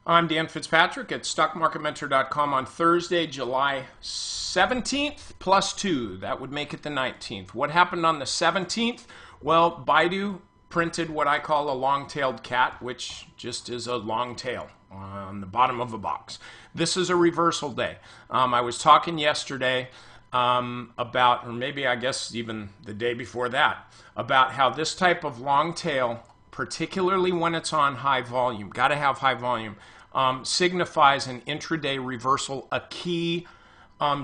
I'm Dan Fitzpatrick at StockMarketMentor.com on Thursday, July 17th, plus 2. That would make it the 19th. What happened on the 17th? Well, Baidu printed what I call a long-tailed cat, which just is a long tail on the bottom of a box. This is a reversal day. I was talking yesterday about, or maybe I guess even the day before that, about how this type of long tail, particularly when it's on high volume, got to have high volume, signifies an intraday reversal, a key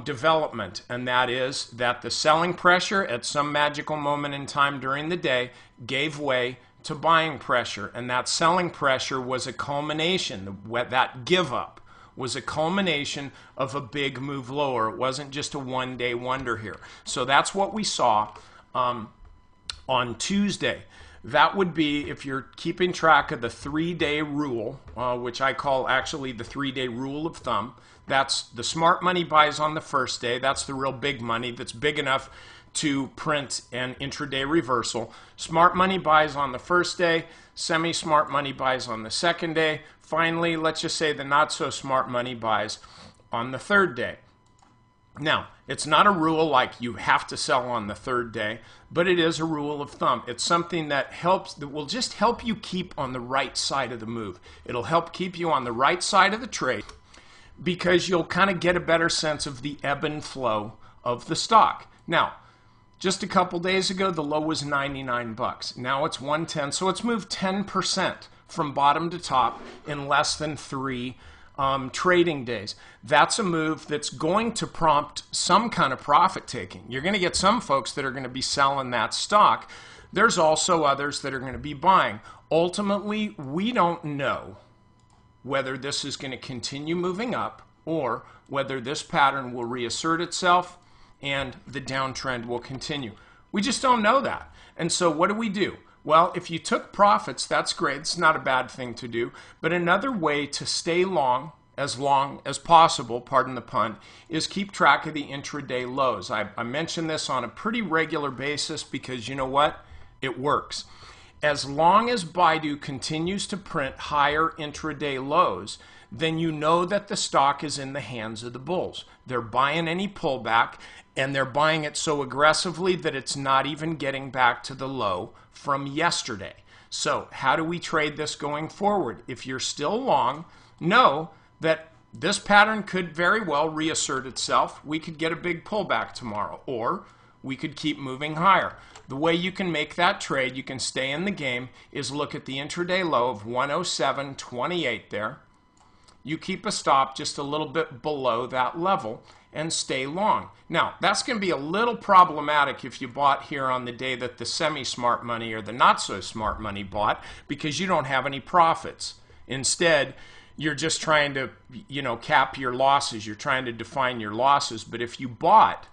development, and that is that the selling pressure at some magical moment in time during the day gave way to buying pressure, and that selling pressure was a culmination, that give up was a culmination of a big move lower. It wasn't just a one-day wonder here. So that's what we saw on Tuesday. That would be, if you're keeping track of the 3-day rule, which I call actually the 3-day rule of thumb. That's the smart money buys on the first day. That's the real big money that's big enough to print an intraday reversal. Smart money buys on the first day, semi-smart money buys on the second day. Finally, let's just say the not-so-smart money buys on the third day. Now, it's not a rule like you have to sell on the third day, but it is a rule of thumb. It's something that will just help you keep on the right side of the move. It'll help keep you on the right side of the trade because you'll kind of get a better sense of the ebb and flow of the stock. Now, just a couple days ago, the low was 99 bucks. Now it's 110, so it's moved 10% from bottom to top in less than 3 trading days. That's a move that's going to prompt some kind of profit taking. You're going to get some folks that are going to be selling that stock. There's also others that are going to be buying. Ultimately, we don't know whether this is going to continue moving up or whether this pattern will reassert itself and the downtrend will continue. We just don't know that. And so what do? Well, if you took profits, that's great. It's not a bad thing to do. But another way to stay long as possible, pardon the pun, is keep track of the intraday lows. I mention this on a pretty regular basis because you know what? It works. As long as Baidu continues to print higher intraday lows, then you know that the stock is in the hands of the bulls. They're buying any pullback, and they're buying it so aggressively that it's not even getting back to the low from yesterday. So how do we trade this going forward? If you're still long, know that this pattern could very well reassert itself. We could get a big pullback tomorrow, or we could keep moving higher. The way you can make that trade, you can stay in the game, is look at the intraday low of 107.28 there. You keep a stop just a little bit below that level and stay long. Now, that's going to be a little problematic if you bought here on the day that the semi-smart money or the not-so-smart money bought, because you don't have any profits. Instead, you're just trying to, cap your losses. You're trying to define your losses. But if you bought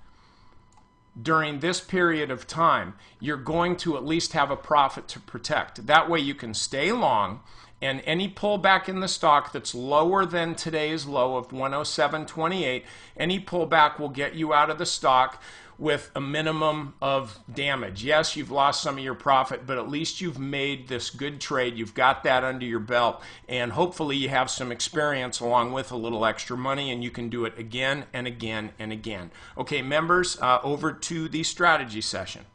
during this period of time, you're going to at least have a profit to protect. That way you can stay long, and any pullback in the stock that's lower than today's low of 107.28, any pullback will get you out of the stock with a minimum of damage. Yes, you've lost some of your profit, but at least you've made this good trade. You've got that under your belt, and hopefully you have some experience along with a little extra money, and you can do it again and again and again. Okay, members, over to the strategy session.